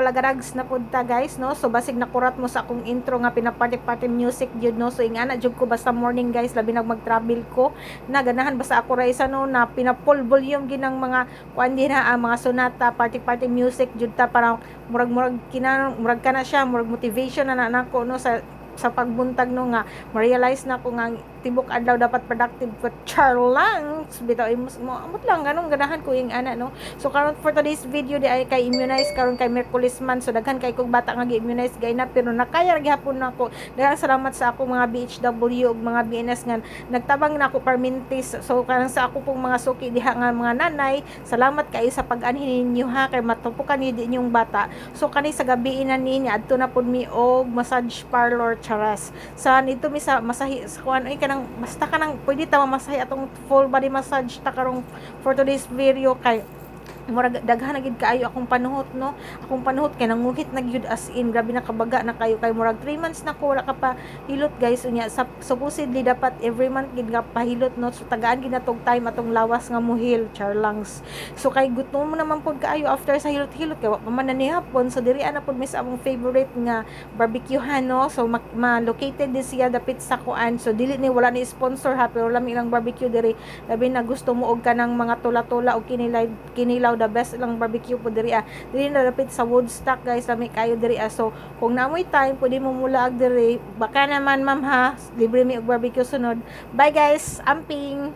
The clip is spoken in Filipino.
kabalagarags na punta guys, no? So basig nakurat mo sa akong intro nga pinaparty-party music jud, no? So ingana jud ko basta morning guys, labi nag mag-travel ko, na ganahan basta ako raisa no na pinapol volume ginang mga kuan din ha, mga sonata, party-party music jud ta, parang murag-murag murag kana siya, murag motivation na nako no sa pagbuntag no nga ma-realize na ko nga tibok adlaw dapat productive ko char lang bitaw mo amot lang ganun ganahan ko yung ana no. So karon for today's video di ay kay immunize karon kay Merkulis man, so daghan kay kog bata nga gi-immunize gay na pero nakaya ra gyapon nako. Daghang salamat sa ako mga BHW ug mga BNS nga nagtabang nako permintis. So karon sa ako pong mga suki diha nga mga nanay, salamat kay sa pag-anhin ninyo ha kay matupukan ni di inyong bata. So kani sa gabi na ni adto na pud mi og massage parlor charas. Sa nito mi sa masahi sa kuan ay kanang basta kanang pwede ta mamasahe atong full body massage ta karong for today's video kay murag daghan na gid kaayo akong panuhot no. Akong panuhot kay nanguhit na gyud as in grabe na kabaga na kayo kay murag 3 months na ko wala ka pa hilot guys unya supposedly dapat every month gid ka pahilot no. So tagaan gid natong time atong lawas nga muhil charlangs. So kay gutom mo naman pud kaayo after sa hilot-hilot kay wa pa man na nihapon, so diri ana pud mis among favorite nga barbecuehan no. So located din siya dapit sa kuan, so dili ni wala ni sponsor ha pero lami lang barbecue diri, labi na gusto mo og kanang mga tula-tula o kinilaw the best lang barbecue po diri diri na dapit sa Woodstock guys, lami kayo diri so kung namoy time pwede mo mulaag diri baka naman ma'am ha, libre mi og barbecue sunod. Bye guys, amping.